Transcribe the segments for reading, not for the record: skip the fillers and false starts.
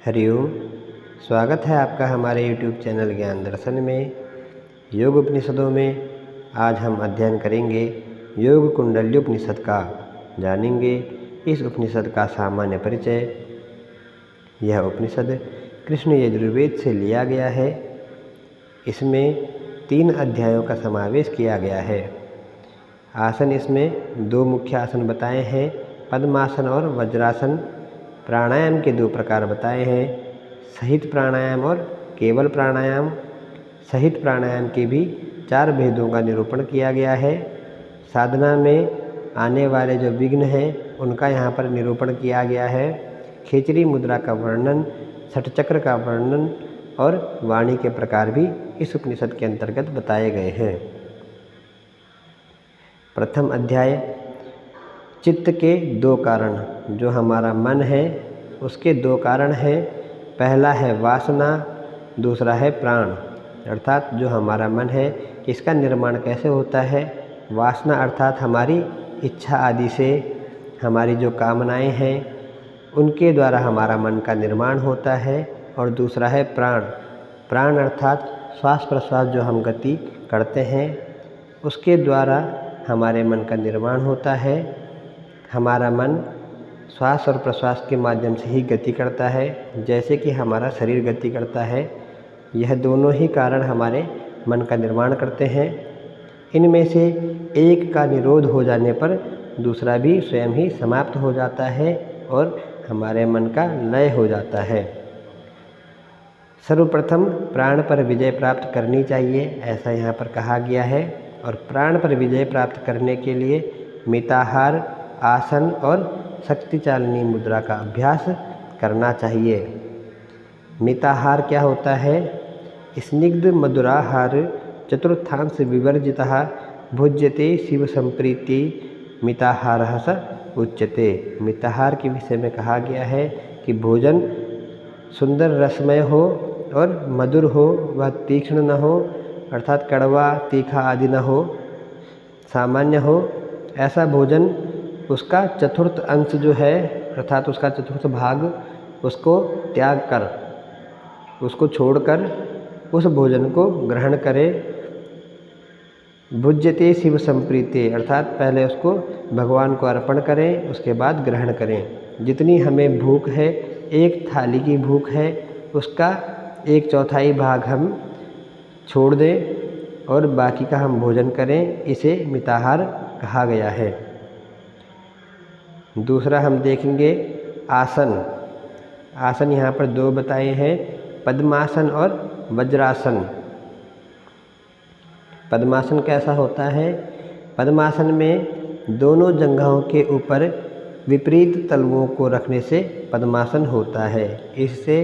हरिओम। स्वागत है आपका हमारे YouTube चैनल ज्ञान दर्शन में। योग उपनिषदों में आज हम अध्ययन करेंगे योग कुंडल्योपनिषद का। जानेंगे इस उपनिषद का सामान्य परिचय। यह उपनिषद कृष्ण यजुर्वेद से लिया गया है। इसमें 3 अध्यायों का समावेश किया गया है। आसन इसमें 2 मुख्य आसन बताए हैं, पद्मासन और वज्रासन। प्राणायाम के 2 प्रकार बताए हैं, सहित प्राणायाम और केवल प्राणायाम। सहित प्राणायाम के भी 4 भेदों का निरूपण किया गया है। साधना में आने वाले जो विघ्न हैं उनका यहाँ पर निरूपण किया गया है। खिचड़ी मुद्रा का वर्णन, षटचक्र का वर्णन और वाणी के प्रकार भी इस उपनिषद के अंतर्गत बताए गए हैं। प्रथम अध्याय, चित्त के 2 कारण। जो हमारा मन है उसके 2 कारण हैं। पहला है वासना, दूसरा है प्राण। अर्थात जो हमारा मन है इसका निर्माण कैसे होता है। वासना अर्थात हमारी इच्छा आदि से हमारी जो कामनाएं हैं उनके द्वारा हमारा मन का निर्माण होता है। और दूसरा है प्राण। प्राण अर्थात श्वास प्रश्वास जो हम गति करते हैं उसके द्वारा हमारे मन का निर्माण होता है। हमारा मन श्वास और प्रश्वास के माध्यम से ही गति करता है, जैसे कि हमारा शरीर गति करता है। यह दोनों ही कारण हमारे मन का निर्माण करते हैं। इनमें से एक का निरोध हो जाने पर दूसरा भी स्वयं ही समाप्त हो जाता है और हमारे मन का लय हो जाता है। सर्वप्रथम प्राण पर विजय प्राप्त करनी चाहिए, ऐसा यहाँ पर कहा गया है। और प्राण पर विजय प्राप्त करने के लिए मिताहार, आसन और शक्ति चालनी मुद्रा का अभ्यास करना चाहिए। मिताहार क्या होता है? स्निग्ध मधुराहार चतुर्थांश विवर्जितः भुज्यते शिव संप्रीति मिताहारः स उच्यते। मिताहार के विषय में कहा गया है कि भोजन सुंदर रसमय हो और मधुर हो, वह तीक्ष्ण न हो, अर्थात कड़वा तीखा आदि न हो, सामान्य हो। ऐसा भोजन उसका चतुर्थ अंश जो है अर्थात उसका चतुर्थ भाग उसको त्याग कर, उसको छोड़कर उस भोजन को ग्रहण करें। भुज्यते शिव संप्रीते अर्थात पहले उसको भगवान को अर्पण करें, उसके बाद ग्रहण करें। जितनी हमें भूख है, एक थाली की भूख है, उसका 1/4 भाग हम छोड़ दें और बाकी का हम भोजन करें। इसे मिताहार कहा गया है। दूसरा हम देखेंगे आसन। आसन यहाँ पर 2 बताए हैं, पद्मासन और वज्रासन। पद्मासन कैसा होता है? पद्मासन में दोनों जंघों के ऊपर विपरीत तलवों को रखने से पद्मासन होता है। इससे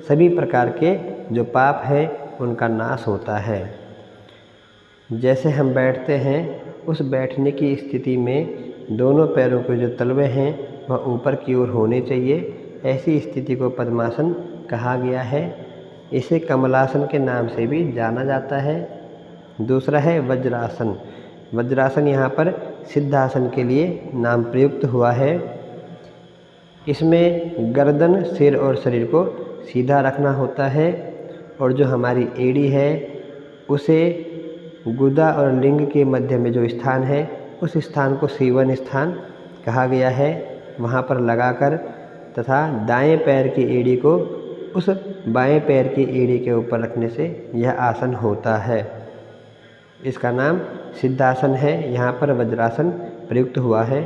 सभी प्रकार के जो पाप हैं उनका नाश होता है। जैसे हम बैठते हैं उस बैठने की स्थिति में दोनों पैरों के जो तलवे हैं वह ऊपर की ओर होने चाहिए। ऐसी स्थिति को पद्मासन कहा गया है। इसे कमलासन के नाम से भी जाना जाता है। दूसरा है वज्रासन। वज्रासन यहाँ पर सिद्धासन के लिए नाम प्रयुक्त हुआ है। इसमें गर्दन, सिर और शरीर को सीधा रखना होता है और जो हमारी एड़ी है उसे गुदा और लिंग के मध्य में जो स्थान है उस स्थान को सीवन स्थान कहा गया है। वहाँ पर लगाकर तथा दाएं पैर की एड़ी को उस बाएं पैर की एड़ी के ऊपर रखने से यह आसन होता है। इसका नाम सिद्धासन है। यहाँ पर वज्रासन प्रयुक्त हुआ है।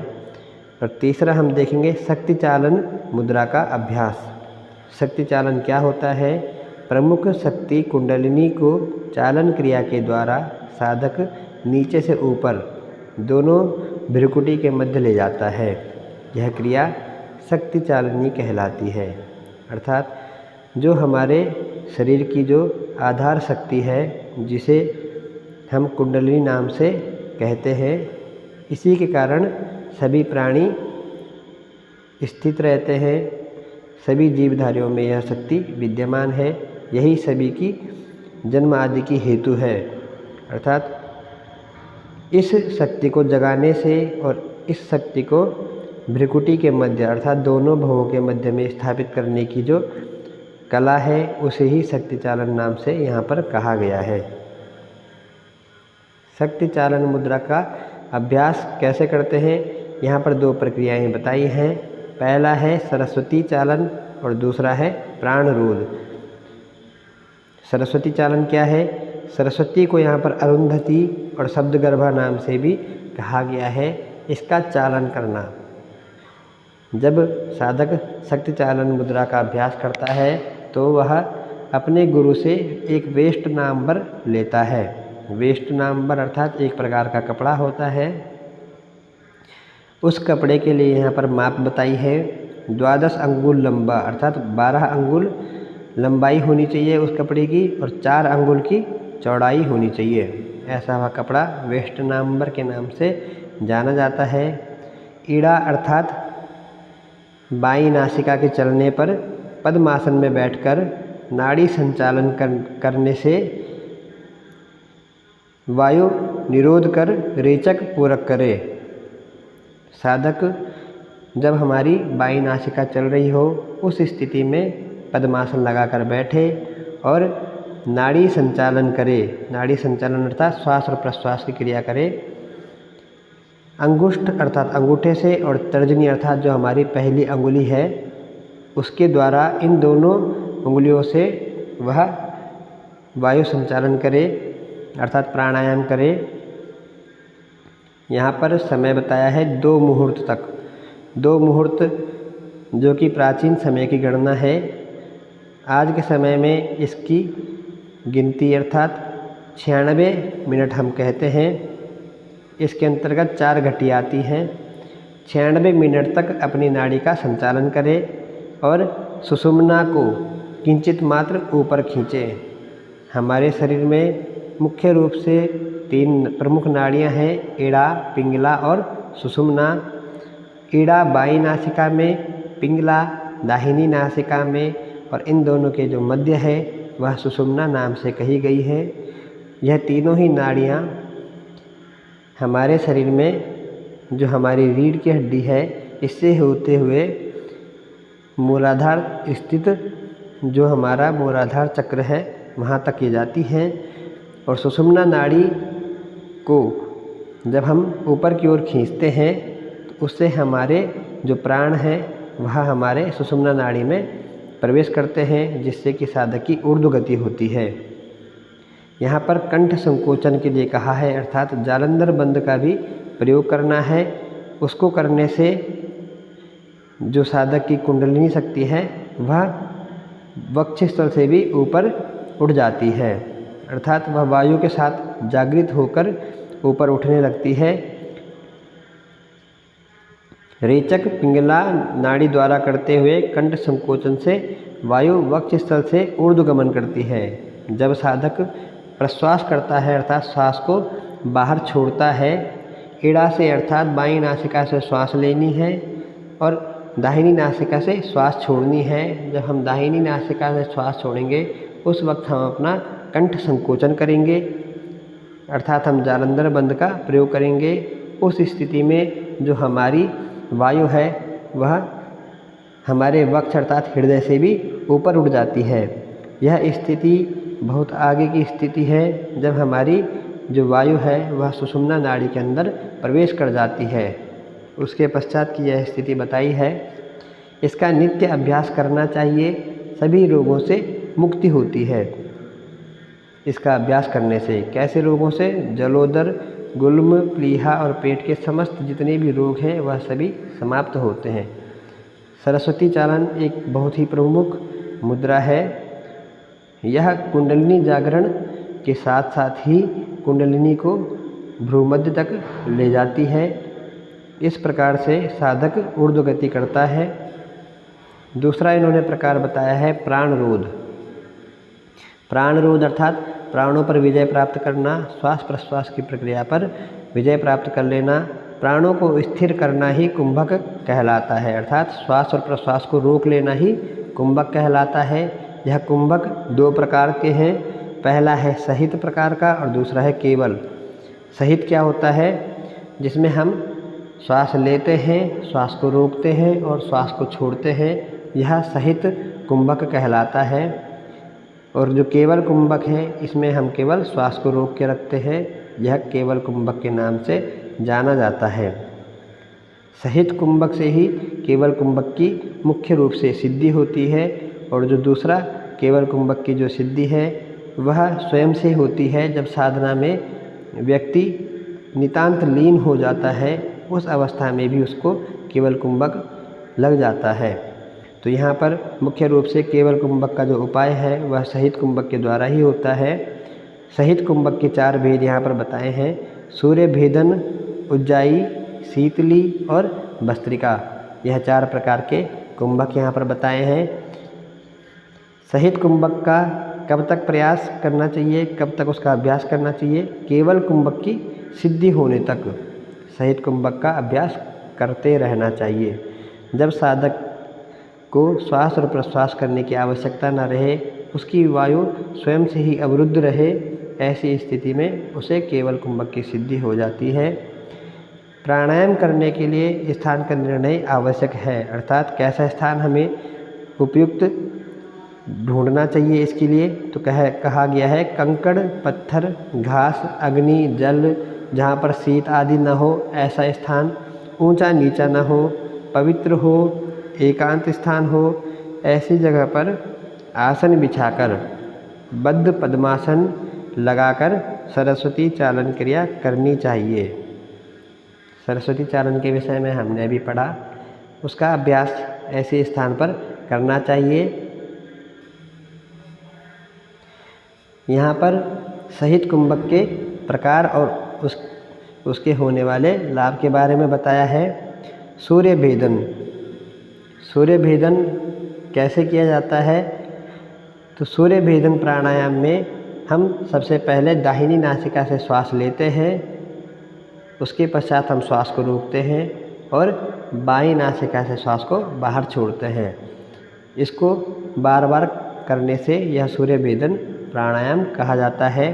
और तीसरा हम देखेंगे शक्ति चालन मुद्रा का अभ्यास। शक्ति चालन क्या होता है? प्रमुख शक्ति कुंडलिनी को चालन क्रिया के द्वारा साधक नीचे से ऊपर दोनों भ्रुकुटी के मध्य ले जाता है। यह क्रिया शक्ति चालनी कहलाती है। अर्थात जो हमारे शरीर की जो आधार शक्ति है जिसे हम कुंडलिनी नाम से कहते हैं, इसी के कारण सभी प्राणी स्थित रहते हैं। सभी जीवधारियों में यह शक्ति विद्यमान है। यही सभी की जन्म आदि की हेतु है। अर्थात इस शक्ति को जगाने से और इस शक्ति को भ्रुकुटी के मध्य अर्थात दोनों भवों के मध्य में स्थापित करने की जो कला है उसे ही शक्ति चालन नाम से यहाँ पर कहा गया है। शक्ति चालन मुद्रा का अभ्यास कैसे करते हैं, यहाँ पर दो प्रक्रियाएं बताई हैं। पहला है सरस्वती चालन और दूसरा है प्राणरोध। सरस्वती चालन क्या है? सरस्वती को यहाँ पर अरुंधति और शब्दगर्भा नाम से भी कहा गया है। इसका चालन करना, जब साधक शक्ति चालन मुद्रा का अभ्यास करता है तो वह अपने गुरु से एक वेष्ट नाम्बर लेता है। वेष्ट नाम्बर अर्थात एक प्रकार का कपड़ा होता है। उस कपड़े के लिए यहाँ पर माप बताई है। 12 अंगुल लंबा अर्थात 12 अंगुल लंबाई होनी चाहिए उस कपड़े की और 4 अंगुल की चौड़ाई होनी चाहिए। ऐसा वह कपड़ा वेष्ट नाम्बर के नाम से जाना जाता है। ईड़ा अर्थात बाईं नासिका के चलने पर पद्मासन में बैठकर नाड़ी संचालन करने से वायु निरोध कर रेचक पूरक करे। साधक जब हमारी बाईं नासिका चल रही हो उस स्थिति में पद्मासन लगाकर बैठे और नाड़ी संचालन करे। नाड़ी संचालन अर्थात श्वास और प्रश्वास की क्रिया करे। अंगुष्ठ अर्थात अंगूठे से और तर्जनी अर्थात जो हमारी पहली अंगुली है उसके द्वारा इन दोनों उंगलियों से वह वायु संचालन करे अर्थात प्राणायाम करे। यहाँ पर समय बताया है 2 मुहूर्त तक। 2 मुहूर्त जो कि प्राचीन समय की गणना है। आज के समय में इसकी गिनती अर्थात 96 मिनट हम कहते हैं। इसके अंतर्गत 4 घटी आती हैं। 96 मिनट तक अपनी नाड़ी का संचालन करें और सुषुम्ना को किंचित मात्र ऊपर खींचें। हमारे शरीर में मुख्य रूप से 3 प्रमुख नाड़ियां हैं, ईड़ा, पिंगला और सुषुम्ना। ईड़ा बाईं नासिका में, पिंगला दाहिनी नासिका में और इन दोनों के जो मध्य है वह सुषुम्ना नाम से कही गई है। यह तीनों ही नाड़ियाँ हमारे शरीर में जो हमारी रीढ़ की हड्डी है इससे होते हुए मूलाधार स्थित जो हमारा मूलाधार चक्र है वहाँ तक ये जाती हैं। और सुषुम्ना नाड़ी को जब हम ऊपर की ओर खींचते हैं तो उससे हमारे जो प्राण हैं वह हमारे सुषुम्ना नाड़ी में प्रवेश करते हैं, जिससे कि साधक की ऊर्ध्व गति होती है। यहाँ पर कंठ संकोचन के लिए कहा है अर्थात जालंधर बंद का भी प्रयोग करना है। उसको करने से जो साधक की कुंडलिनी शक्ति है वह वक्षस्थल से भी ऊपर उठ जाती है अर्थात वह वायु के साथ जागृत होकर ऊपर उठने लगती है। रेचक पिंगला नाड़ी द्वारा करते हुए कंठ संकोचन से वायु वक्षस्थल से ऊर्ध्वगमन करती है। जब साधक प्रश्वास करता है अर्थात श्वास को बाहर छोड़ता है, ईड़ा से अर्थात बाईं नासिका से श्वास लेनी है और दाहिनी नासिका से श्वास छोड़नी है। जब हम दाहिनी नासिका से श्वास छोड़ेंगे उस वक्त हम अपना कंठ संकोचन करेंगे अर्थात हम जालंधर बंद का प्रयोग करेंगे। उस स्थिति में जो हमारी वायु है वह हमारे वक्ष अर्थात हृदय से भी ऊपर उठ जाती है। यह स्थिति बहुत आगे की स्थिति है जब हमारी जो वायु है वह सुषुम्ना नाड़ी के अंदर प्रवेश कर जाती है। उसके पश्चात की यह स्थिति बताई है। इसका नित्य अभ्यास करना चाहिए, सभी रोगों से मुक्ति होती है इसका अभ्यास करने से। कैसे रोगों से? जलोदर, गुल्म, प्लीहा और पेट के समस्त जितने भी रोग हैं वह सभी समाप्त होते हैं। सरस्वती चालन एक बहुत ही प्रमुख मुद्रा है। यह कुंडलिनी जागरण के साथ साथ ही कुंडलिनी को भ्रूमध्य तक ले जाती है। इस प्रकार से साधक ऊर्ध्व गति करता है। दूसरा इन्होंने प्रकार बताया है प्राणरोध। प्राणरोध अर्थात प्राणों पर विजय प्राप्त करना, श्वास प्रश्वास की प्रक्रिया पर विजय प्राप्त कर लेना। प्राणों को स्थिर करना ही कुंभक कहलाता है अर्थात श्वास और प्रश्वास को रोक लेना ही कुंभक कहलाता है। यह कुंभक 2 प्रकार के हैं, पहला है सहित प्रकार का और दूसरा है केवल। सहित क्या होता है? जिसमें हम श्वास लेते हैं, श्वास को रोकते हैं और श्वास को छोड़ते हैं, यह सहित कुंभक कहलाता है। और जो केवल कुंभक है इसमें हम केवल श्वास को रोक के रखते हैं, यह केवल कुंभक के नाम से जाना जाता है। सहित कुंभक से ही केवल कुंभक की मुख्य रूप से सिद्धि होती है, और जो दूसरा केवल कुंभक की जो सिद्धि है वह स्वयं से होती है जब साधना में व्यक्ति नितांत लीन हो जाता है, उस अवस्था में भी उसको केवल कुंभक लग जाता है। तो यहाँ पर मुख्य रूप से केवल कुंभक का जो उपाय है वह सहित कुंभक के द्वारा ही होता है। सहित कुंभक के 4 भेद यहाँ पर बताए हैं: सूर्य भेदन, उज्जाई, शीतली और भस्त्रिका। यह 4 प्रकार के कुंभक यहाँ पर बताए हैं। सहित कुंभक का कब तक प्रयास करना चाहिए, कब तक उसका अभ्यास करना चाहिए? केवल कुंभक की सिद्धि होने तक सहित कुंभक का अभ्यास करते रहना चाहिए। जब साधक को श्वास और प्रश्वास करने की आवश्यकता न रहे, उसकी वायु स्वयं से ही अवरुद्ध रहे, ऐसी स्थिति में उसे केवल कुंभक की सिद्धि हो जाती है। प्राणायाम करने के लिए स्थान का निर्णय आवश्यक है, अर्थात कैसा स्थान हमें उपयुक्त ढूंढना चाहिए इसके लिए। तो कहा गया है कंकड़, पत्थर, घास, अग्नि, जल, जहाँ पर शीत आदि न हो ऐसा स्थान, ऊंचा नीचा न हो, पवित्र हो, एकांत स्थान हो, ऐसी जगह पर आसन बिछाकर बद्ध पद्मासन लगाकर सरस्वती चालन क्रिया करनी चाहिए। सरस्वती चालन के विषय में हमने अभी पढ़ा, उसका अभ्यास ऐसे स्थान पर करना चाहिए। यहाँ पर सहित कुंभक के प्रकार और उसके होने वाले लाभ के बारे में बताया है। सूर्य भेदन। सूर्य भेदन कैसे किया जाता है? तो सूर्य भेदन प्राणायाम में हम सबसे पहले दाहिनी नासिका से श्वास लेते हैं, उसके पश्चात हम श्वास को रोकते हैं और बाईं नासिका से श्वास को बाहर छोड़ते हैं। इसको बार बार करने से यह सूर्य भेदन प्राणायाम कहा जाता है।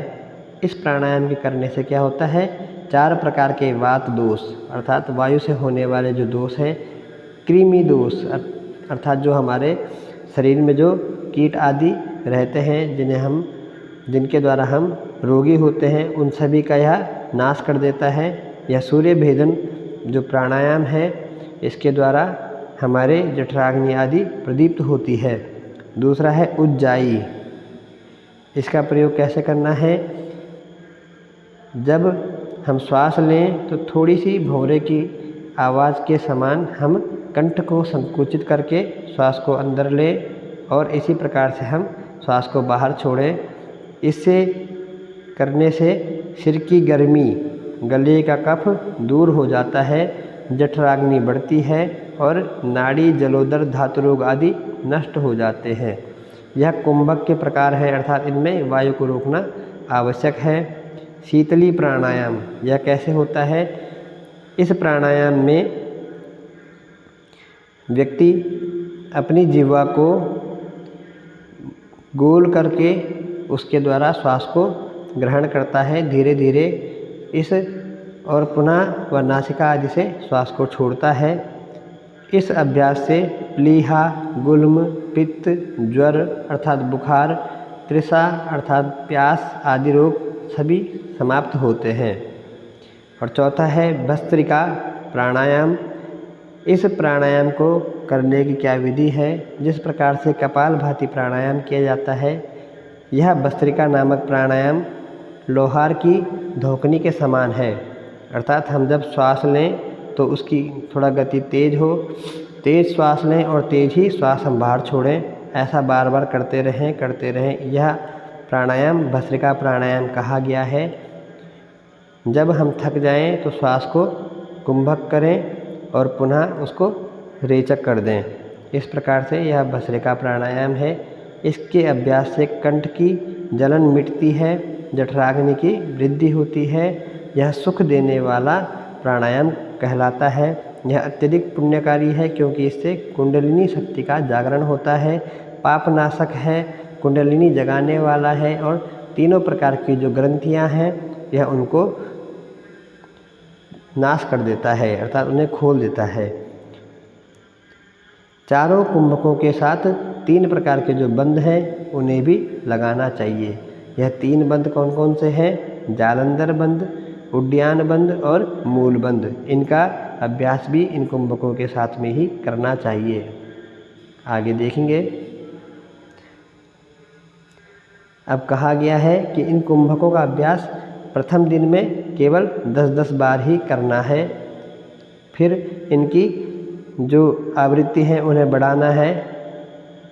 इस प्राणायाम के करने से क्या होता है? 4 प्रकार के वात दोष अर्थात वायु से होने वाले जो दोष हैं, कृमि दोष अर्थात जो हमारे शरीर में जो कीट आदि रहते हैं जिनके द्वारा हम रोगी होते हैं, उन सभी का यह नाश कर देता है। यह सूर्य भेदन जो प्राणायाम है इसके द्वारा हमारे जठराग्नि आदि प्रदीप्त होती है। दूसरा है उज्जाई। इसका प्रयोग कैसे करना है? जब हम श्वास लें तो थोड़ी सी भौरे की आवाज़ के समान हम कंठ को संकुचित करके श्वास को अंदर लें और इसी प्रकार से हम श्वास को बाहर छोड़ें। इससे करने से सिर की गर्मी, गले का कफ दूर हो जाता है, जठराग्नि बढ़ती है और नाड़ी, जलोदर, धातु रोग आदि नष्ट हो जाते हैं। यह कुंभक के प्रकार है, अर्थात इनमें वायु को रोकना आवश्यक है। शीतली प्राणायाम, यह कैसे होता है? इस प्राणायाम में व्यक्ति अपनी जिह्वा को गोल करके उसके द्वारा श्वास को ग्रहण करता है धीरे धीरे और पुनः वह नासिका आदि से श्वास को छोड़ता है। इस अभ्यास से प्लीहा, गुल्म, पित्त, ज्वर अर्थात बुखार, तृषा अर्थात प्यास आदि रोग सभी समाप्त होते हैं। और चौथा है भस्त्रिका प्राणायाम। इस प्राणायाम को करने की क्या विधि है? जिस प्रकार से कपालभाति प्राणायाम किया जाता है, यह भस्त्रिका नामक प्राणायाम लोहार की धोकनी के समान है। अर्थात हम जब श्वास लें तो उसकी थोड़ा गति तेज हो, तेज श्वास लें और तेज ही श्वास हम बाहर छोड़ें, ऐसा बार बार करते रहें। यह प्राणायाम भस्त्रिका प्राणायाम कहा गया है। जब हम थक जाएं तो श्वास को कुंभक करें और पुनः उसको रेचक कर दें। इस प्रकार से यह भस्त्रिका प्राणायाम है। इसके अभ्यास से कंठ की जलन मिटती है, जठराग्नि की वृद्धि होती है। यह सुख देने वाला प्राणायाम कहलाता है। यह अत्यधिक पुण्यकारी है क्योंकि इससे कुंडलिनी शक्ति का जागरण होता है, पापनाशक है, कुंडलिनी जगाने वाला है और तीनों प्रकार की जो ग्रंथियां हैं यह उनको नाश कर देता है, अर्थात उन्हें खोल देता है। चारों कुंभकों के साथ 3 प्रकार के जो बंद हैं उन्हें भी लगाना चाहिए। यह 3 बंद कौन कौन से हैं? जालंधर बंद, उड्डयन बंद और मूल बंद। इनका अभ्यास भी इन कुंभकों के साथ में ही करना चाहिए। आगे देखेंगे। अब कहा गया है कि इन कुंभकों का अभ्यास प्रथम दिन में केवल 10-10 बार ही करना है। फिर इनकी जो आवृत्ति है उन्हें बढ़ाना है।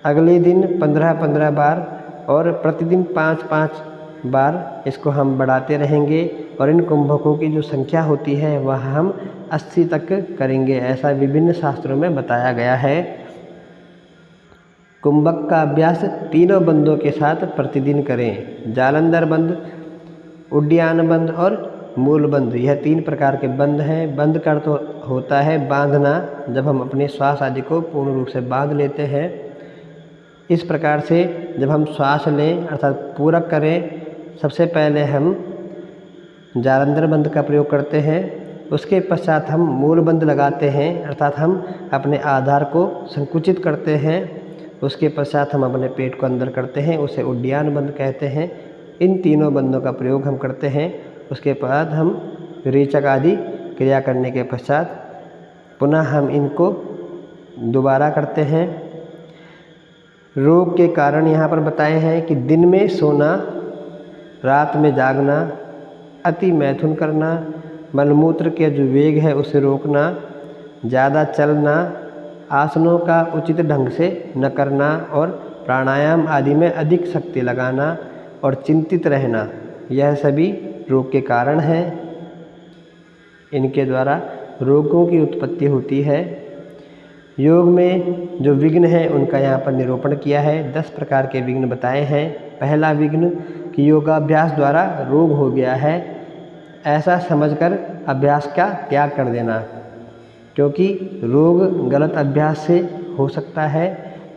अगले दिन 15-15 बार और प्रतिदिन 5-5 बार इसको हम बढ़ाते रहेंगे और इन कुंभकों की जो संख्या होती है वह हम 80 तक करेंगे, ऐसा विभिन्न शास्त्रों में बताया गया है। कुंभक का अभ्यास तीनों बंदों के साथ प्रतिदिन करें। जालंधर बंद, उड्डयन बंद और मूल बंद, यह 3 प्रकार के बंद हैं। बंद का अर्थ होता है बांधना, जब हम अपने श्वास आदि को पूर्ण रूप से बांध लेते हैं। इस प्रकार से जब हम श्वास लें अर्थात पूरक करें, सबसे पहले हम जालंधर बंद का प्रयोग करते हैं। उसके पश्चात हम मूल बंद लगाते हैं अर्थात हम अपने आधार को संकुचित करते हैं। उसके पश्चात हम अपने पेट को अंदर करते हैं, उसे उड्डयन बंद कहते हैं। इन तीनों बंदों का प्रयोग हम करते हैं। उसके बाद हम रेचक आदि क्रिया करने के पश्चात पुनः हम इनको दोबारा करते हैं। रोग के कारण यहाँ पर बताए हैं कि दिन में सोना, रात में जागना, अति मैथुन करना, मलमूत्र के जो वेग है उसे रोकना, ज़्यादा चलना, आसनों का उचित ढंग से न करना और प्राणायाम आदि में अधिक शक्ति लगाना और चिंतित रहना, यह सभी रोग के कारण हैं। इनके द्वारा रोगों की उत्पत्ति होती है। योग में जो विघ्न हैं उनका यहाँ पर निरूपण किया है। 10 प्रकार के विघ्न बताए हैं। पहला विघ्न कि योगाभ्यास द्वारा रोग हो गया है, ऐसा समझकर अभ्यास का त्याग कर देना, क्योंकि रोग गलत अभ्यास से हो सकता है।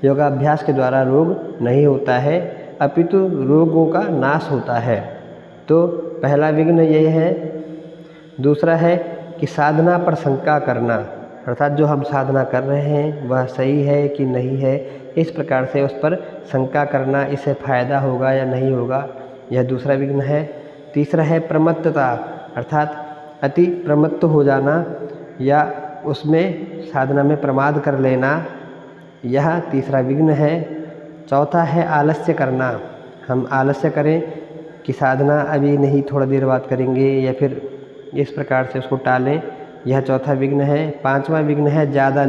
योगाभ्यास के द्वारा रोग नहीं होता है, अपितु रोगों का नाश होता है। तो पहला विघ्न ये है। दूसरा है कि साधना पर शंका करना, अर्थात जो हम साधना कर रहे हैं वह सही है कि नहीं है, इस प्रकार से उस पर शंका करना, इससे फ़ायदा होगा या नहीं होगा, यह दूसरा विघ्न है। तीसरा है प्रमत्तता, अर्थात अति प्रमत्त हो जाना या उसमें साधना में प्रमाद कर लेना, यह तीसरा विघ्न है। चौथा है आलस्य करना, हम आलस्य करें कि साधना अभी नहीं, थोड़ा देर बाद करेंगे, या फिर इस प्रकार से उसको टालें, यह चौथा विघ्न है। पांचवा विघ्न है ज़्यादा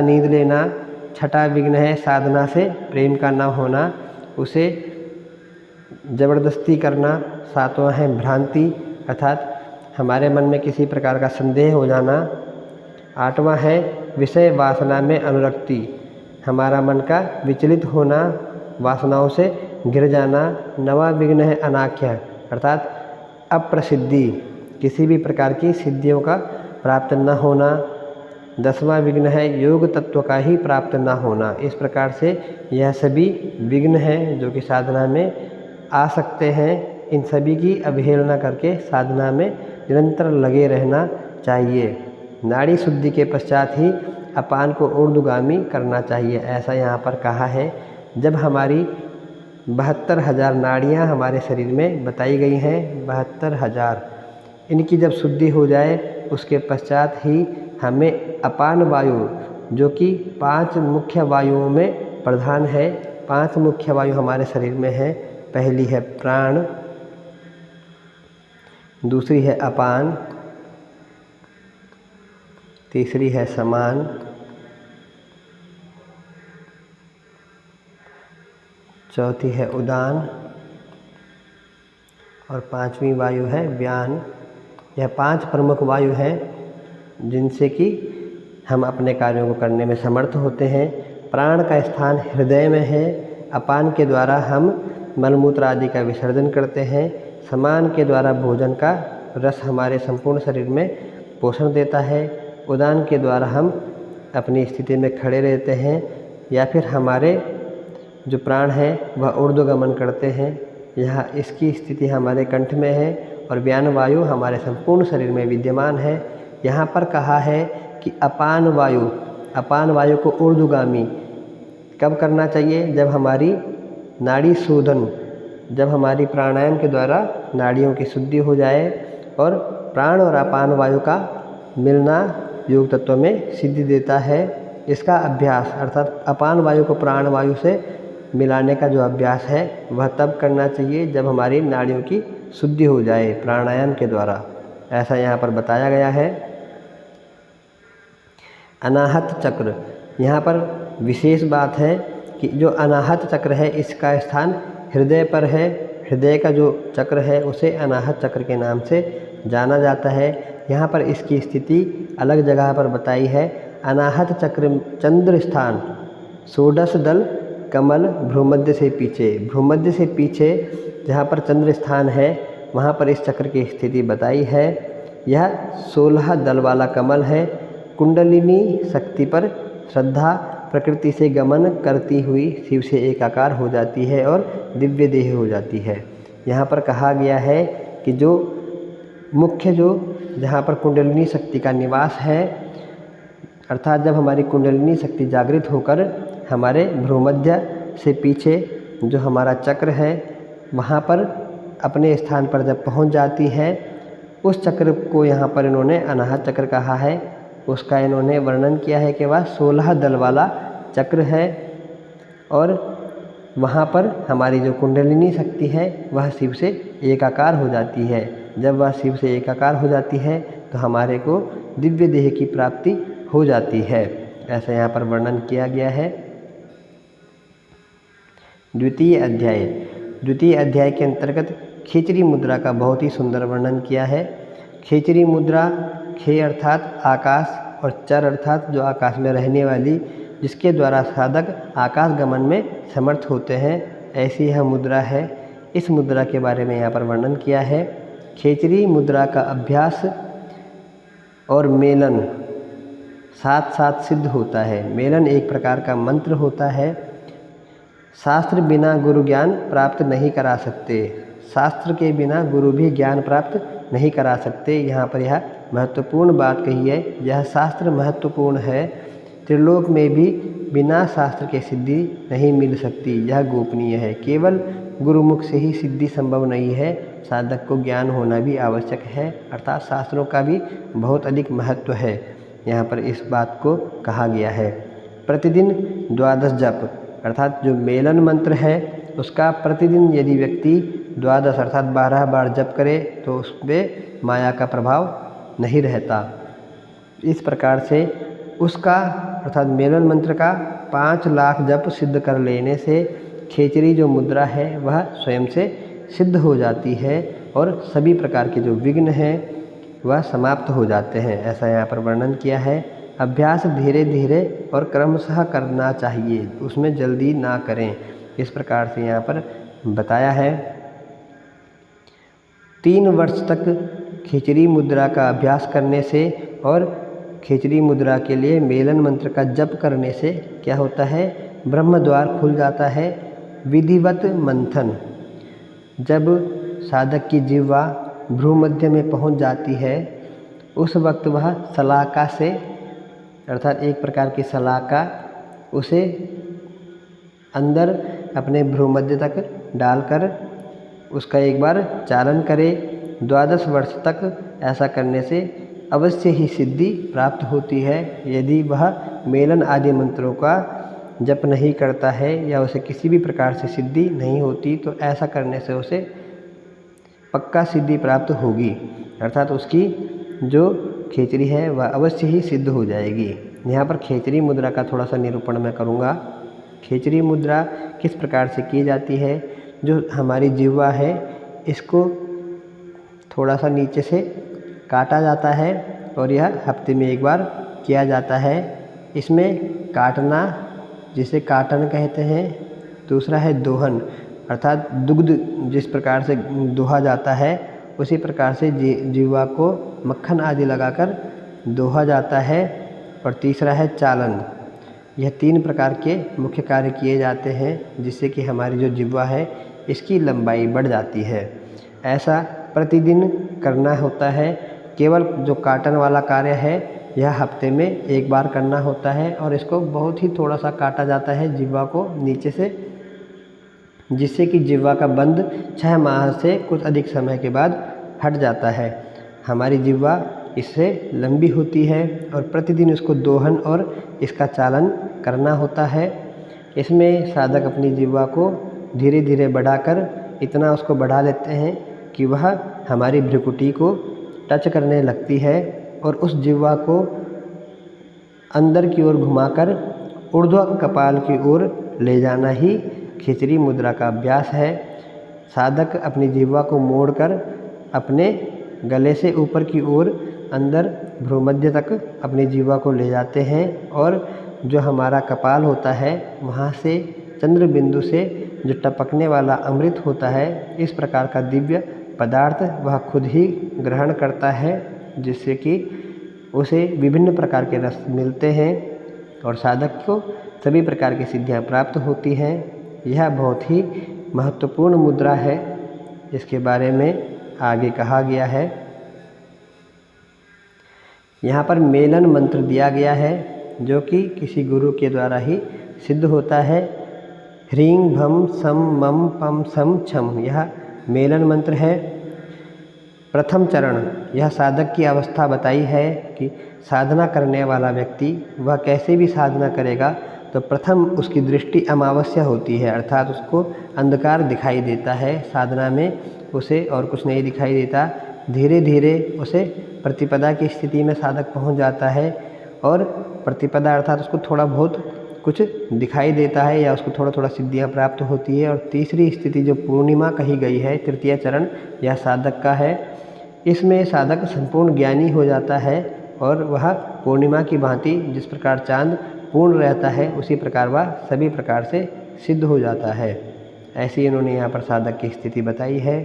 नींद लेना। छठा विघ्न है साधना से प्रेम का न होना, उसे ज़बरदस्ती करना। सातवां है भ्रांति, अर्थात हमारे मन में किसी प्रकार का संदेह हो जाना। आठवां है विषय वासना में अनुरक्ति, हमारा मन का विचलित होना, वासनाओं से घिर जाना। नवा विघ्न है अनाख्या, अर्थात अप्रसिद्धि, किसी भी प्रकार की सिद्धियों का प्राप्त न होना। 10वां विघ्न है योग तत्व का ही प्राप्त न होना। इस प्रकार से यह सभी विघ्न हैं जो कि साधना में आ सकते हैं। इन सभी की अवहेलना करके साधना में निरंतर लगे रहना चाहिए। नाड़ी शुद्धि के पश्चात ही अपान को ऊर्ध्वगामी करना चाहिए, ऐसा यहाँ पर कहा है। जब हमारी 72,000 नाड़ियाँ हमारे शरीर में बताई गई हैं, 72,000, इनकी जब शुद्धि हो जाए उसके पश्चात ही हमें अपान वायु, जो कि 5 मुख्य वायुओं में प्रधान है, 5 मुख्य वायु हमारे शरीर में है। पहली है प्राण, दूसरी है अपान, तीसरी है समान, चौथी है उदान और 5वीं वायु है व्यान। यह 5 प्रमुख वायु हैं जिनसे कि हम अपने कार्यों को करने में समर्थ होते हैं। प्राण का स्थान हृदय में है। अपान के द्वारा हम मलमूत्र आदि का विसर्जन करते हैं। समान के द्वारा भोजन का रस हमारे संपूर्ण शरीर में पोषण देता है। उदान के द्वारा हम अपनी स्थिति में खड़े रहते हैं, या फिर हमारे जो प्राण है वह ऊर्ध्वगमन करते हैं। यह इसकी स्थिति हमारे कंठ में है और व्यान वायु हमारे संपूर्ण शरीर में विद्यमान है। यहाँ पर कहा है कि अपान वायु को ऊर्ध्वगामी कब करना चाहिए? जब हमारी नाड़ी शोधन, जब हमारी प्राणायाम के द्वारा नाड़ियों की शुद्धि हो जाए और प्राण और अपान वायु का मिलना योग तत्व में सिद्धि देता है। इसका अभ्यास अर्थात अपान वायु को प्राण वायु से मिलाने का जो अभ्यास है वह तब करना चाहिए जब हमारी नाड़ियों की शुद्धि हो जाए प्राणायाम के द्वारा, ऐसा यहाँ पर बताया गया है। अनाहत चक्र, यहाँ पर विशेष बात है कि जो अनाहत चक्र है इसका स्थान हृदय पर है। हृदय का जो चक्र है उसे अनाहत चक्र के नाम से जाना जाता है। यहाँ पर इसकी स्थिति अलग जगह पर बताई है। अनाहत चक्र चंद्र स्थान षोडश दल कमल भ्रूमध्य से पीछे, भ्रूमध्य से पीछे जहाँ पर चंद्र स्थान है वहाँ पर इस चक्र की स्थिति बताई है। यह 16 दल वाला कमल है। कुंडलिनी शक्ति पर श्रद्धा प्रकृति से गमन करती हुई शिव से एकाकार हो जाती है और दिव्य देह हो जाती है। यहाँ पर कहा गया है कि जो मुख्य जो जहाँ पर कुंडलिनी शक्ति का निवास है, अर्थात जब हमारी कुंडलिनी शक्ति जागृत होकर हमारे भ्रूमध्य से पीछे जो हमारा चक्र है वहाँ पर अपने स्थान पर जब पहुँच जाती है, उस चक्र को यहाँ पर इन्होंने अनाहत चक्र कहा है। उसका इन्होंने वर्णन किया है कि वह 16 दल वाला चक्र है और वहाँ पर हमारी जो कुंडलिनी शक्ति है वह शिव से एकाकार हो जाती है। जब वह शिव से एकाकार हो जाती है तो हमारे को दिव्य देह की प्राप्ति हो जाती है, ऐसा यहाँ पर वर्णन किया गया है। द्वितीय अध्याय के अंतर्गत खेचरी मुद्रा का बहुत ही सुंदर वर्णन किया है। खेचरी मुद्रा, खे अर्थात आकाश और चर अर्थात जो आकाश में रहने वाली, जिसके द्वारा साधक आकाश गमन में समर्थ होते हैं, ऐसी यह मुद्रा है। इस मुद्रा के बारे में यहाँ पर वर्णन किया है। खेचरी मुद्रा का अभ्यास और मेलन साथ साथ सिद्ध होता है। मेलन एक प्रकार का मंत्र होता है। शास्त्र बिना गुरु ज्ञान प्राप्त नहीं करा सकते, शास्त्र के बिना गुरु भी ज्ञान प्राप्त नहीं करा सकते। यहाँ पर यह महत्वपूर्ण बात कही है। यह शास्त्र महत्वपूर्ण है। त्रिलोक में भी बिना शास्त्र के सिद्धि नहीं मिल सकती, यह गोपनीय है। केवल गुरुमुख से ही सिद्धि संभव नहीं है, साधक को ज्ञान होना भी आवश्यक है, अर्थात शास्त्रों का भी बहुत अधिक महत्व है। यहाँ पर इस बात को कहा गया है। प्रतिदिन 12 जप अर्थात जो मेलन मंत्र है उसका प्रतिदिन यदि व्यक्ति 12 अर्थात 12 बार जप करे तो उस पर माया का प्रभाव नहीं रहता। इस प्रकार से उसका अर्थात मेलन मंत्र का 5 लाख जप सिद्ध कर लेने से खेचरी जो मुद्रा है वह स्वयं से सिद्ध हो जाती है और सभी प्रकार के जो विघ्न हैं वह समाप्त हो जाते हैं, ऐसा यहाँ पर वर्णन किया है। अभ्यास धीरे धीरे और क्रमशः करना चाहिए, उसमें जल्दी ना करें, इस प्रकार से यहाँ पर बताया है। 3 वर्ष तक खेचरी मुद्रा का अभ्यास करने से और खेचरी मुद्रा के लिए मेलन मंत्र का जप करने से क्या होता है? ब्रह्म द्वार खुल जाता है। विधिवत मंथन, जब साधक की जिह्वा भ्रूमध्य में पहुंच जाती है उस वक्त वह सलाका से अर्थात एक प्रकार की सलाका उसे अंदर अपने भ्रूमध्य तक डालकर उसका एक बार चालन करे। 12 वर्ष तक ऐसा करने से अवश्य ही सिद्धि प्राप्त होती है। यदि वह मेलन आदि मंत्रों का जप नहीं करता है या उसे किसी भी प्रकार से सिद्धि नहीं होती तो ऐसा करने से उसे पक्का सिद्धि प्राप्त होगी, अर्थात उसकी जो खेचरी है वह अवश्य ही सिद्ध हो जाएगी। यहाँ पर खेचरी मुद्रा का थोड़ा सा निरूपण मैं करूँगा। खेचरी मुद्रा किस प्रकार से की जाती है? जो हमारी जिह्वा है इसको थोड़ा सा नीचे से काटा जाता है और यह हफ्ते में एक बार किया जाता है। इसमें काटना जिसे काटन कहते हैं, दूसरा है दोहन अर्थात दुग्ध जिस प्रकार से दोहा जाता है उसी प्रकार से जिह्वा को मक्खन आदि लगाकर दोहा जाता है। और तीसरा है चालन। यह 3 प्रकार के मुख्य कार्य किए जाते हैं जिससे कि हमारी जो जिह्वा है इसकी लंबाई बढ़ जाती है। ऐसा प्रतिदिन करना होता है। केवल जो काटन वाला कार्य है यह हफ्ते में एक बार करना होता है और इसको बहुत ही थोड़ा सा काटा जाता है जिह्वा को नीचे से, जिससे कि जिह्वा का बंध 6 माह से कुछ अधिक समय के बाद हट जाता है। हमारी जिह्वा इससे लंबी होती है और प्रतिदिन इसको दोहन और इसका चालन करना होता है। इसमें साधक अपनी जिह्वा को धीरे धीरे बढ़ाकर इतना उसको बढ़ा लेते हैं कि वह हमारी भ्रुकुटी को टच करने लगती है और उस जिह्वा को अंदर की ओर घुमाकर ऊर्ध्व कपाल की ओर ले जाना ही खिचड़ी मुद्रा का अभ्यास है। साधक अपनी जिह्वा को मोड़कर अपने गले से ऊपर की ओर अंदर भ्रूमध्य तक अपनी जिह्वा को ले जाते हैं और जो हमारा कपाल होता है वहाँ से चंद्र बिंदु से जो टपकने वाला अमृत होता है, इस प्रकार का दिव्य पदार्थ वह खुद ही ग्रहण करता है, जिससे कि उसे विभिन्न प्रकार के रस मिलते हैं और साधक को सभी प्रकार की सिद्धियां प्राप्त होती हैं। यह बहुत ही महत्वपूर्ण मुद्रा है। इसके बारे में आगे कहा गया है। यहाँ पर मेलन मंत्र दिया गया है जो कि किसी गुरु के द्वारा ही सिद्ध होता है। ह्रीं भम सम मम पम सम छम, यह मेलन मंत्र है। प्रथम चरण, यह साधक की अवस्था बताई है कि साधना करने वाला व्यक्ति वह कैसे भी साधना करेगा तो प्रथम उसकी दृष्टि अमावस्या होती है, अर्थात उसको अंधकार दिखाई देता है। साधना में उसे और कुछ नहीं दिखाई देता। धीरे धीरे उसे प्रतिपदा की स्थिति में साधक पहुंच जाता है और प्रतिपदा अर्थात उसको थोड़ा बहुत कुछ दिखाई देता है या उसको थोड़ा थोड़ा सिद्धियां प्राप्त होती है। और तीसरी स्थिति जो पूर्णिमा कही गई है, तृतीय चरण, यह साधक का है। इसमें साधक संपूर्ण ज्ञानी हो जाता है और वह पूर्णिमा की भांति जिस प्रकार चांद पूर्ण रहता है उसी प्रकार वह सभी प्रकार से सिद्ध हो जाता है। ऐसी इन्होंने यहाँ पर साधक की स्थिति बताई है।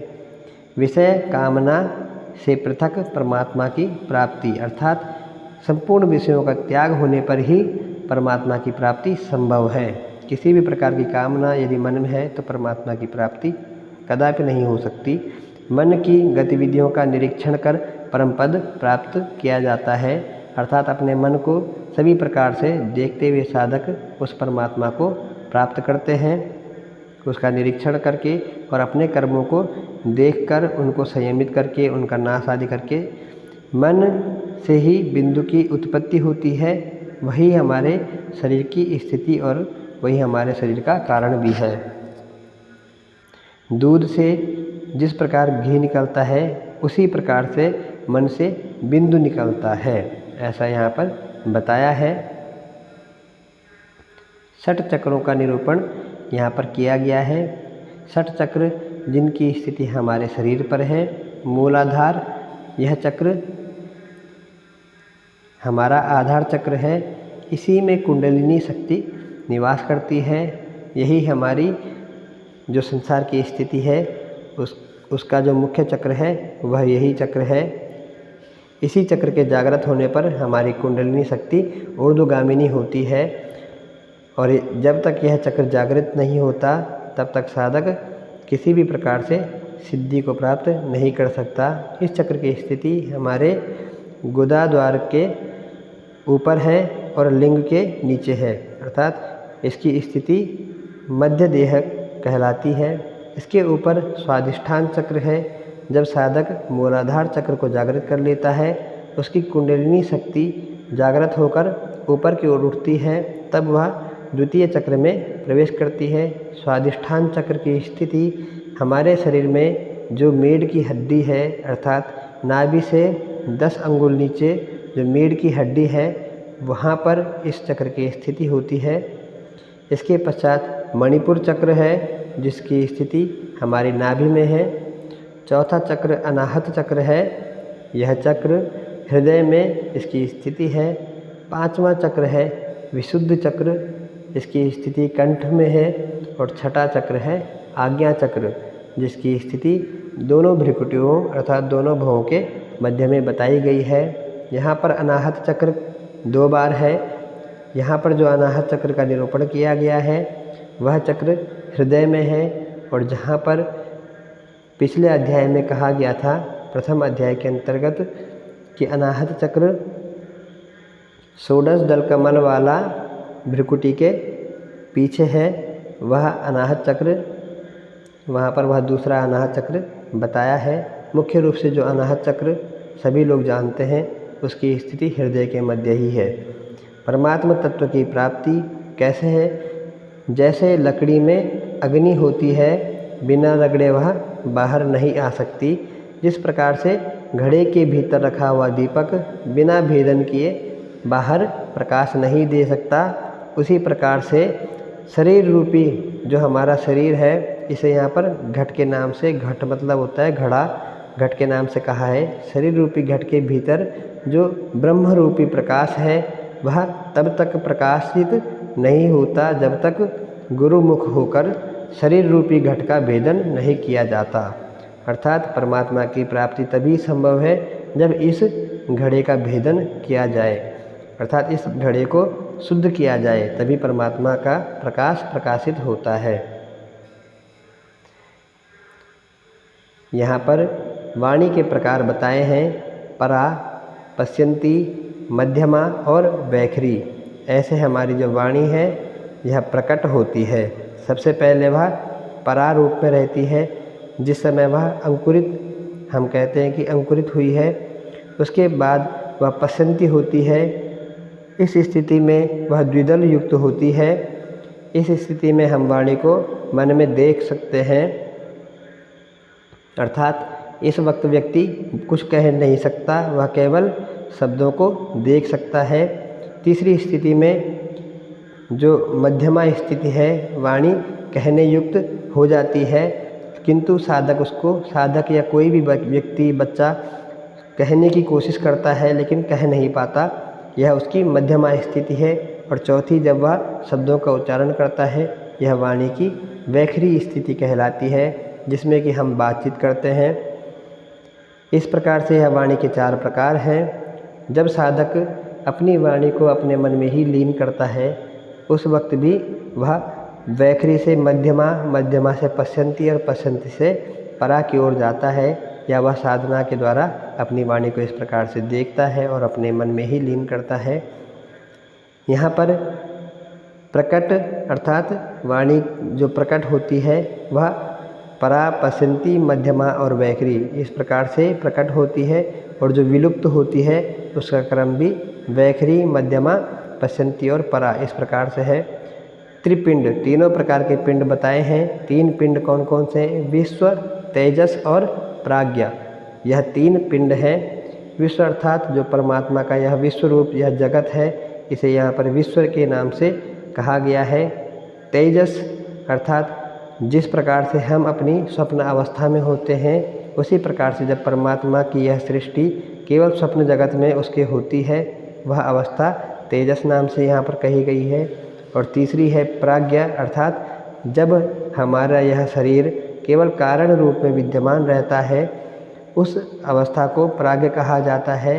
विषय कामना से पृथक परमात्मा की प्राप्ति, अर्थात संपूर्ण विषयों का त्याग होने पर ही परमात्मा की प्राप्ति संभव है। किसी भी प्रकार की कामना यदि मन में है तो परमात्मा की प्राप्ति कदापि नहीं हो सकती। मन की गतिविधियों का निरीक्षण कर परम पद प्राप्त किया जाता है, अर्थात अपने मन को सभी प्रकार से देखते हुए साधक उस परमात्मा को प्राप्त करते हैं। उसका निरीक्षण करके और अपने कर्मों को देखकर उनको संयमित करके उनका नाश आदि करके मन से ही बिंदु की उत्पत्ति होती है। वही हमारे शरीर की स्थिति और वही हमारे शरीर का कारण भी है। दूध से जिस प्रकार घी निकलता है उसी प्रकार से मन से बिंदु निकलता है, ऐसा यहाँ पर बताया है। 6 चक्रों का निरूपण यहाँ पर किया गया है। 6 चक्र जिनकी स्थिति हमारे शरीर पर है। मूलाधार, यह चक्र हमारा आधार चक्र है। इसी में कुंडलिनी शक्ति निवास करती है। यही हमारी जो संसार की स्थिति है उसका जो मुख्य चक्र है वह यही चक्र है। इसी चक्र के जागृत होने पर हमारी कुंडलिनी शक्ति ऊर्ध्वगामिनी होती है और जब तक यह चक्र जागृत नहीं होता तब तक साधक किसी भी प्रकार से सिद्धि को प्राप्त नहीं कर सकता। इस चक्र की स्थिति हमारे गुदा द्वार के ऊपर है और लिंग के नीचे है, अर्थात इसकी स्थिति मध्य देह कहलाती है। इसके ऊपर स्वाधिष्ठान चक्र है। जब साधक मूलाधार चक्र को जागृत कर लेता है उसकी कुंडलिनी शक्ति जागृत होकर ऊपर की ओर उठती है, तब वह द्वितीय चक्र में प्रवेश करती है। स्वाधिष्ठान चक्र की स्थिति हमारे शरीर में जो मेड की हड्डी है, अर्थात नाभि से 10 अंगुल नीचे जो मेड की हड्डी है वहाँ पर इस चक्र की स्थिति होती है। इसके पश्चात मणिपुर चक्र है जिसकी स्थिति हमारी नाभि में है। चौथा चक्र अनाहत चक्र है, यह चक्र हृदय में इसकी स्थिति है। 5वां चक्र है विशुद्ध चक्र, इसकी स्थिति कंठ में है। और 6ठा चक्र है आज्ञा चक्र, जिसकी स्थिति दोनों भ्रुकुटियों अर्थात दोनों भवों के मध्य में बताई गई है। यहाँ पर अनाहत चक्र 2 बार है। यहाँ पर जो अनाहत चक्र का निरूपण किया गया है वह चक्र हृदय में है। और जहाँ पर पिछले अध्याय में कहा गया था, प्रथम अध्याय के अंतर्गत, कि अनाहत चक्र षोडश दल कमल वाला भ्रिकुटी के पीछे है वह अनाहत चक्र, वहाँ पर वह दूसरा अनाहत चक्र बताया है। मुख्य रूप से जो अनाहत चक्र सभी लोग जानते हैं उसकी स्थिति हृदय के मध्य ही है। परमात्मा तत्व की प्राप्ति कैसे है? जैसे लकड़ी में अग्नि होती है, बिना रगड़े वह बाहर नहीं आ सकती, जिस प्रकार से घड़े के भीतर रखा हुआ दीपक बिना भेदन किए बाहर प्रकाश नहीं दे सकता, उसी प्रकार से शरीर रूपी जो हमारा शरीर है, इसे यहाँ पर घट के नाम से, घट मतलब होता है घड़ा, घट के नाम से कहा है। शरीर रूपी घट के भीतर जो ब्रह्म रूपी प्रकाश है वह तब तक प्रकाशित नहीं होता जब तक गुरुमुख होकर शरीर रूपी घट का भेदन नहीं किया जाता। अर्थात परमात्मा की प्राप्ति तभी संभव है जब इस घड़े का भेदन किया जाए, अर्थात इस घड़े को शुद्ध किया जाए, तभी परमात्मा का प्रकाश प्रकाशित होता है। यहाँ पर वाणी के प्रकार बताए हैं, परा, पश्यंती, मध्यमा और वैखरी। ऐसे हमारी जो वाणी है यह प्रकट होती है। सबसे पहले वह परा रूप में रहती है, जिस समय वह अंकुरित, हम कहते हैं कि अंकुरित हुई है। उसके बाद वह पश्यंती होती है, इस स्थिति में वह द्विदल युक्त होती है। इस स्थिति में हम वाणी को मन में देख सकते हैं, अर्थात इस वक्त व्यक्ति कुछ कह नहीं सकता, वह केवल शब्दों को देख सकता है। तीसरी स्थिति में जो मध्यमा स्थिति है, वाणी कहने युक्त हो जाती है, किंतु साधक उसको, साधक या कोई भी व्यक्ति, बच्चा कहने की कोशिश करता है लेकिन कह नहीं पाता, यह उसकी मध्यमा स्थिति है। और चौथी, जब वह शब्दों का उच्चारण करता है, यह वाणी की वैखरी स्थिति कहलाती है, जिसमें कि हम बातचीत करते हैं। इस प्रकार से यह वाणी के 4 प्रकार हैं। जब साधक अपनी वाणी को अपने मन में ही लीन करता है, उस वक्त भी वह वैखरी से मध्यमा, मध्यमा से पश्यंती और पश्यंती से परा की ओर जाता है, या वह साधना के द्वारा अपनी वाणी को इस प्रकार से देखता है और अपने मन में ही लीन करता है। यहाँ पर प्रकट अर्थात वाणी जो प्रकट होती है वह परा, पश्यंती, मध्यमा और वैखरी इस प्रकार से प्रकट होती है, और जो विलुप्त होती है उसका क्रम भी वैखरी, मध्यमा, पश्यंती और परा इस प्रकार से है। त्रिपिंड, तीनों प्रकार के पिंड बताए हैं। 3 पिंड कौन कौन से हैं? विश्व, तेजस और प्राज्ञा, यह 3 पिंड हैं। विश्व अर्थात जो परमात्मा का यह विश्व रूप, यह जगत है, इसे यहाँ पर विश्व के नाम से कहा गया है। तेजस अर्थात जिस प्रकार से हम अपनी स्वप्न अवस्था में होते हैं, उसी प्रकार से जब परमात्मा की यह सृष्टि केवल स्वप्न जगत में उसके होती है, वह अवस्था तेजस नाम से यहाँ पर कही गई है। और तीसरी है प्राज्ञा, अर्थात जब हमारा यह शरीर केवल कारण रूप में विद्यमान रहता है, उस अवस्था को प्राज्ञ कहा जाता है।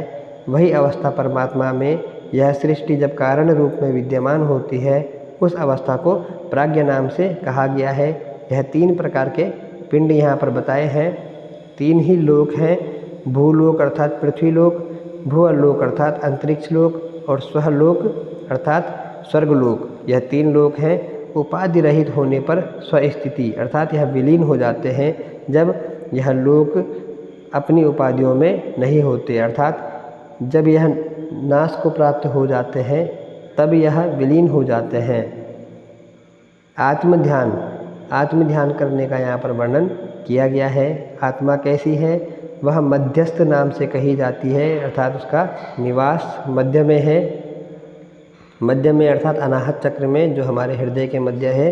वही अवस्था परमात्मा में यह सृष्टि जब कारण रूप में विद्यमान होती है, उस अवस्था को प्राज्ञ नाम से कहा गया है। यह 3 प्रकार के पिंड यहाँ पर बताए हैं। 3 ही लोक हैं, भूलोक अर्थात पृथ्वीलोक, भुवलोक अर्थात अंतरिक्ष लोक, और स्वलोक अर्थात स्वर्गलोक। यह 3 लोक हैं। उपाधि रहित होने पर स्वस्थिति अर्थात यह विलीन हो जाते हैं जब यह लोक अपनी उपाधियों में नहीं होते, अर्थात जब यह नाश को प्राप्त हो जाते हैं तब यह विलीन हो जाते हैं। आत्मध्यान, आत्मध्यान करने का यहाँ पर वर्णन किया गया है। आत्मा कैसी है? वह मध्यस्थ नाम से कही जाती है, अर्थात उसका निवास मध्य में है। मध्य में अर्थात अनाहत चक्र में, जो हमारे हृदय के मध्य है।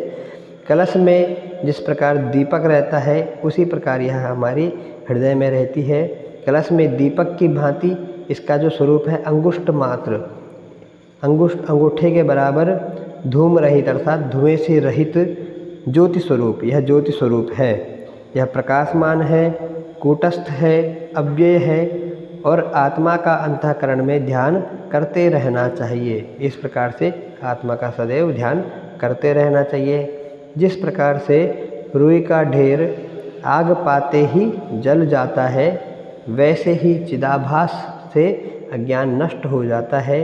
कलश में जिस प्रकार दीपक रहता है, उसी प्रकार यह हमारी हृदय में रहती है। कलश में दीपक की भांति इसका जो स्वरूप है अंगुष्ठ मात्र, अंगूठे के बराबर धूम रहित अर्थात धुएं से रहित ज्योति स्वरूप, यह ज्योति स्वरूप है। यह प्रकाशमान है, कूटस्थ है, अव्यय है, और आत्मा का अंतःकरण में ध्यान करते रहना चाहिए। इस प्रकार से आत्मा का सदैव ध्यान करते रहना चाहिए। जिस प्रकार से रुई का ढेर आग पाते ही जल जाता है, वैसे ही चिदाभास से अज्ञान नष्ट हो जाता है।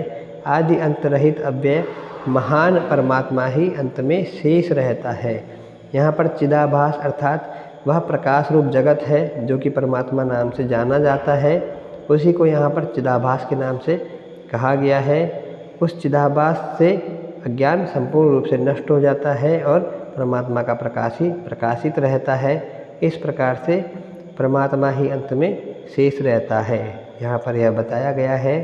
आदि अंत रहित अव्यय महान परमात्मा ही अंत में शेष रहता है। यहाँ पर चिदाभास अर्थात वह प्रकाश रूप जगत है जो कि परमात्मा नाम से जाना जाता है, उसी को यहाँ पर चिदाभास के नाम से कहा गया है। उस चिदाभास से अज्ञान संपूर्ण रूप से नष्ट हो जाता है और परमात्मा का प्रकाश ही प्रकाशित रहता है। इस प्रकार से परमात्मा ही अंत में शेष रहता है, यहाँ पर यह बताया गया है।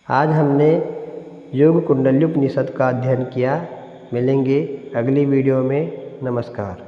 आज हमने योग कुंडल्युपनिषद का अध्ययन किया। मिलेंगे अगली वीडियो में। नमस्कार।